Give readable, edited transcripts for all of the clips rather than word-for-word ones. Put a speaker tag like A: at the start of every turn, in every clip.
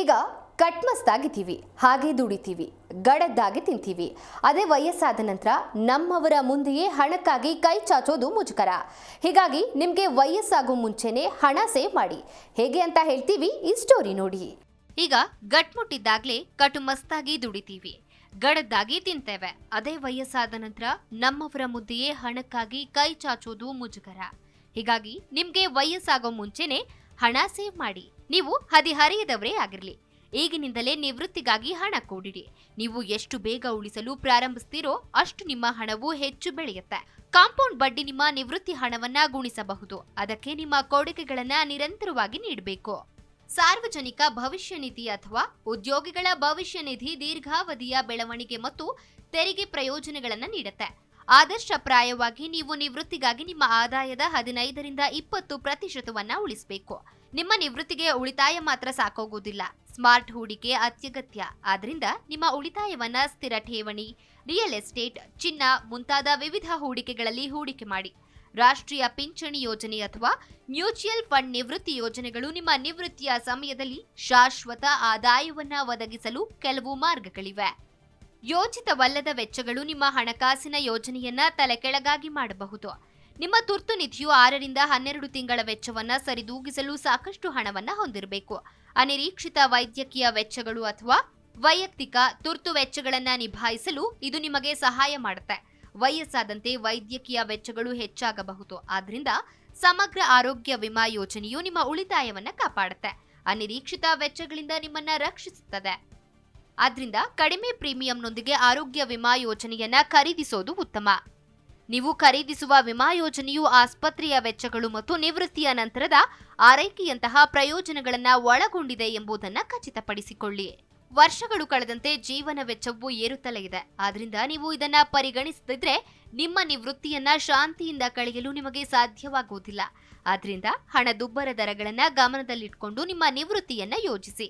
A: ಈಗ ಕಟ್ಮಸ್ತಾಗಿದ್ದೀವಿ, ಹಾಗೆ ದುಡಿತೀವಿ, ಗಡದ್ದಾಗಿ ತಿಂತೀವಿ. ಅದೇ ವಯಸ್ಸಾದ ನಂತರ ನಮ್ಮವರ ಮುಂದೆಯೇ ಹಣಕ್ಕಾಗಿ ಕೈ ಚಾಚೋದು ಮುಜುಗರ. ಹೀಗಾಗಿ ನಿಮಗೆ ವಯಸ್ಸಾಗೋ ಮುಂಚೆನೆ ಹಣ ಸೇವ್ ಮಾಡಿ. ಹೇಗೆ ಅಂತ ಹೇಳ್ತೀವಿ, ಈ ಸ್ಟೋರಿ ನೋಡಿ. ಈಗ ಗಟ್ಮುಟ್ಟಿದ್ದಾಗ್ಲೇ ಕಟುಮಸ್ತಾಗಿ ದುಡಿತೀವಿ, ಗಡದ್ದಾಗಿ ತಿಂತೇವೆ. ಅದೇ ವಯಸ್ಸಾದ ನಂತರ ನಮ್ಮವರ ಮುಂದೆಯೇ ಹಣಕ್ಕಾಗಿ ಕೈ ಚಾಚೋದು ಮುಜುಗರ. ಹೀಗಾಗಿ ನಿಮ್ಗೆ ವಯಸ್ಸಾಗೋ ಮುಂಚೆನೆ ಹಣ ಸೇವ್ ಮಾಡಿ. ನೀವು ಹದಿಹರೆಯದವರೇ ಆಗಿರ್ಲಿ, ಈಗಿನಿಂದಲೇ ನಿವೃತ್ತಿಗಾಗಿ ಹಣ ಕೂಡಿಡಿ. ನೀವು ಎಷ್ಟು ಬೇಗ ಉಳಿಸಲು ಪ್ರಾರಂಭಿಸ್ತೀರೋ ಅಷ್ಟು ನಿಮ್ಮ ಹಣವು ಹೆಚ್ಚು ಬೆಳೆಯುತ್ತೆ. ಕಾಂಪೌಂಡ್ ಬಡ್ಡಿ ನಿಮ್ಮ ನಿವೃತ್ತಿ ಹಣವನ್ನ ಗುಣಿಸಬಹುದು. ಅದಕ್ಕೆ ನಿಮ್ಮ ಕೊಡುಗೆಗಳನ್ನ ನಿರಂತರವಾಗಿ ನೀಡಬೇಕು. ಸಾರ್ವಜನಿಕ ಭವಿಷ್ಯ ನಿಧಿ ಅಥವಾ ಉದ್ಯೋಗಿಗಳ ಭವಿಷ್ಯ ನಿಧಿ ದೀರ್ಘಾವಧಿಯ ಬೆಳವಣಿಗೆ ಮತ್ತು ತೆರಿಗೆ ಪ್ರಯೋಜನಗಳನ್ನು ನೀಡುತ್ತೆ. ಆದರ್ಶಪ್ರಾಯವಾಗಿ ನೀವು ನಿವೃತ್ತಿಗಾಗಿ ನಿಮ್ಮ ಆದಾಯದ 15-20% ಉಳಿಸಬೇಕು. ನಿಮ್ಮ ನಿವೃತ್ತಿಗೆ ಉಳಿತಾಯ ಮಾತ್ರ ಸಾಕಾಗೋದಿಲ್ಲ, ಸ್ಮಾರ್ಟ್ ಹೂಡಿಕೆ ಅತ್ಯಗತ್ಯ. ಆದ್ರಿಂದ ನಿಮ್ಮ ಉಳಿತಾಯವನ್ನ ಸ್ಥಿರ ಠೇವಣಿ, ರಿಯಲ್ ಎಸ್ಟೇಟ್, ಚಿನ್ನ ಮುಂತಾದ ವಿವಿಧ ಹೂಡಿಕೆಗಳಲ್ಲಿ ಹೂಡಿಕೆ ಮಾಡಿ. ರಾಷ್ಟ್ರೀಯ ಪಿಂಚಣಿ ಯೋಜನೆ ಅಥವಾ ಮ್ಯೂಚುಯಲ್ ಫಂಡ್ ನಿವೃತ್ತಿ ಯೋಜನೆಗಳು ನಿಮ್ಮ ನಿವೃತ್ತಿಯ ಸಮಯದಲ್ಲಿ ಶಾಶ್ವತ ಆದಾಯವನ್ನ ಒದಗಿಸಲು ಕೆಲವು ಮಾರ್ಗಗಳಿವೆ. ಯೋಜಿತವಲ್ಲದ ವೆಚ್ಚಗಳು ನಿಮ್ಮ ಹಣಕಾಸಿನ ಯೋಜನೆಯನ್ನ ತಲೆಕೆಳಗಾಗಿ ಮಾಡಬಹುದು. ನಿಮ್ಮ ತುರ್ತು ನಿಧಿಯು 6-12 ತಿಂಗಳ ವೆಚ್ಚವನ್ನ ಸರಿದೂಗಿಸಲು ಸಾಕಷ್ಟು ಹಣವನ್ನ ಹೊಂದಿರಬೇಕು. ಅನಿರೀಕ್ಷಿತ ವೈದ್ಯಕೀಯ ವೆಚ್ಚಗಳು ಅಥವಾ ವೈಯಕ್ತಿಕ ತುರ್ತು ವೆಚ್ಚಗಳನ್ನ ನಿಭಾಯಿಸಲು ಇದು ನಿಮಗೆ ಸಹಾಯ ಮಾಡುತ್ತೆ. ವಯಸ್ಸಾದಂತೆ ವೈದ್ಯಕೀಯ ವೆಚ್ಚಗಳು ಹೆಚ್ಚಾಗಬಹುದು. ಆದ್ರಿಂದ ಸಮಗ್ರ ಆರೋಗ್ಯ ವಿಮಾ ಯೋಜನೆಯು ನಿಮ್ಮ ಉಳಿತಾಯವನ್ನ ಕಾಪಾಡುತ್ತೆ, ಅನಿರೀಕ್ಷಿತ ವೆಚ್ಚಗಳಿಂದ ನಿಮ್ಮನ್ನ ರಕ್ಷಿಸುತ್ತದೆ. ಆದ್ರಿಂದ ಕಡಿಮೆ ಪ್ರೀಮಿಯಂನೊಂದಿಗೆ ಆರೋಗ್ಯ ವಿಮಾ ಯೋಜನೆಯನ್ನ ಖರೀದಿಸೋದು ಉತ್ತಮ. ನೀವು ಖರೀದಿಸುವ ವಿಮಾ ಯೋಜನೆಯು ಆಸ್ಪತ್ರೆಯ ವೆಚ್ಚಗಳು ಮತ್ತು ನಿವೃತ್ತಿಯ ನಂತರದ ಆರೈಕೆಯಂತಹ ಪ್ರಯೋಜನಗಳನ್ನ ಒಳಗೊಂಡಿದೆ ಎಂಬುದನ್ನ ಖಚಿತಪಡಿಸಿಕೊಳ್ಳಿ. ವರ್ಷಗಳು ಕಳೆದಂತೆ ಜೀವನ ವೆಚ್ಚವು ಏರುತ್ತಲೇ ಇದೆ. ಆದ್ರಿಂದ ನೀವು ಇದನ್ನ ಪರಿಗಣಿಸದಿದ್ರೆ ನಿಮ್ಮ ನಿವೃತ್ತಿಯನ್ನ ಶಾಂತಿಯಿಂದ ಕಳೆಯಲು ನಿಮಗೆ ಸಾಧ್ಯವಾಗುವುದಿಲ್ಲ. ಆದ್ರಿಂದ ಹಣದುಬ್ಬರ ದರಗಳನ್ನ ಗಮನದಲ್ಲಿಟ್ಕೊಂಡು ನಿಮ್ಮ ನಿವೃತ್ತಿಯನ್ನ ಯೋಜಿಸಿ.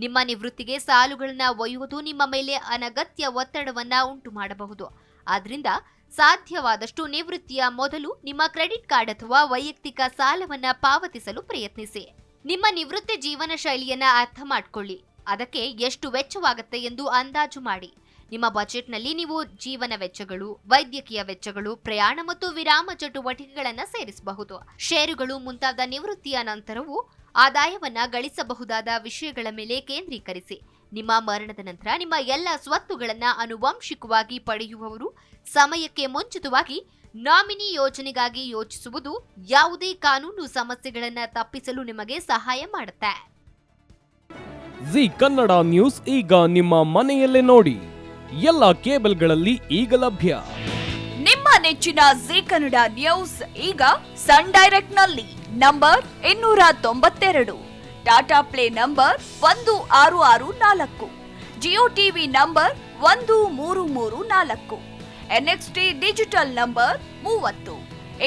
A: ನಿಮ್ಮ ನಿವೃತ್ತಿಗೆ ಸಾಲುಗಳನ್ನ ಒಯ್ಯುವುದು ನಿಮ್ಮ ಮೇಲೆ ಅನಗತ್ಯ ಒತ್ತಡವನ್ನ ಉಂಟು ಮಾಡಬಹುದು. ಆದ್ರಿಂದ ಸಾಧ್ಯವಾದಷ್ಟು ನಿವೃತ್ತಿಯ ಮೊದಲು ನಿಮ್ಮ ಕ್ರೆಡಿಟ್ ಕಾರ್ಡ್ ಅಥವಾ ವೈಯಕ್ತಿಕ ಸಾಲವನ್ನ ಪಾವತಿಸಲು ಪ್ರಯತ್ನಿಸಿ. ನಿಮ್ಮ ನಿವೃತ್ತಿ ಜೀವನ ಶೈಲಿಯನ್ನ ಅರ್ಥ ಮಾಡ್ಕೊಳ್ಳಿ. ಅದಕ್ಕೆ ಎಷ್ಟು ವೆಚ್ಚವಾಗುತ್ತೆ ಎಂದು ಅಂದಾಜು ಮಾಡಿ. ನಿಮ್ಮ ಬಜೆಟ್ನಲ್ಲಿ ನೀವು ಜೀವನ ವೆಚ್ಚಗಳು, ವೈದ್ಯಕೀಯ ವೆಚ್ಚಗಳು, ಪ್ರಯಾಣ ಮತ್ತು ವಿರಾಮ ಚಟುವಟಿಕೆಗಳನ್ನು ಸೇರಿಸಬಹುದು. ಷೇರುಗಳು ಮುಂತಾದ ನಿವೃತ್ತಿಯ ನಂತರವೂ ಆದಾಯವನ್ನ ಗಳಿಸಬಹುದಾದ ವಿಷಯಗಳ ಮೇಲೆ ಕೇಂದ್ರೀಕರಿಸಿ. ನಿಮ್ಮ ಮರಣದ ನಂತರ ನಿಮ್ಮ ಎಲ್ಲ ಸ್ವತ್ತುಗಳನ್ನ ಆನುವಂಶಿಕವಾಗಿ ಪಡೆಯುವವರು ಸಮಯಕ್ಕೆ ಮುಂಚಿತವಾಗಿ ನಾಮಿನಿ ಯೋಜನೆಗಾಗಿ ಯೋಚಿಸುವುದು ಯಾವುದೇ ಕಾನೂನು ಸಮಸ್ಯೆಗಳನ್ನ ತಪ್ಪಿಸಲು ನಿಮಗೆ ಸಹಾಯ ಮಾಡುತ್ತೆ.
B: ಜಿ ಕನ್ನಡ ನ್ಯೂಸ್ ಈಗ ನಿಮ್ಮ ಮನೆಯಲ್ಲೇ ನೋಡಿ. ಎಲ್ಲ ಕೇಬಲ್ಗಳಲ್ಲಿ ಈಗ ಲಭ್ಯ.
C: ನಿಮ್ಮ ನೆಚ್ಚಿನ ಜಿ ಕನ್ನಡ ನ್ಯೂಸ್ ಈಗ ಸನ್ ಡೈರೆಕ್ಟ್ ನಲ್ಲಿ number 292, Tata play number 1664, Jio TV number 1334, NXT digital number 30,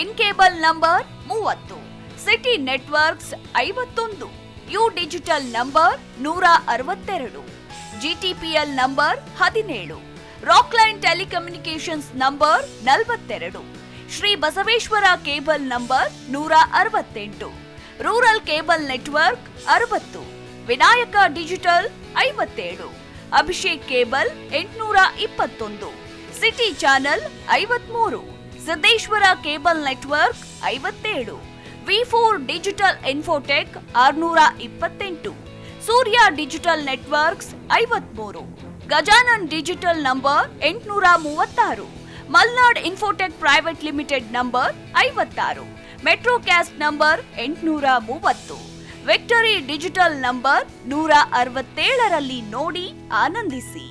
C: in cable number 30, city networks 51, U digital number 162, GTPL number 17, Rockline telecommunications number 42, Shri Basaveshwara cable number 168, rural cable network 60, Vinayaka digital 57, Abhishek cable 821, city channel 53, Siddeshwara cable network 57, V4 digital Infotech 628, Surya digital networks 53, Gajanan digital number 836, Malnad Infotech private limited number 56, Metrocast number 830, Victory digital number 167ರಲ್ಲಿ ನೋಡಿ ಆನಂದಿಸಿ.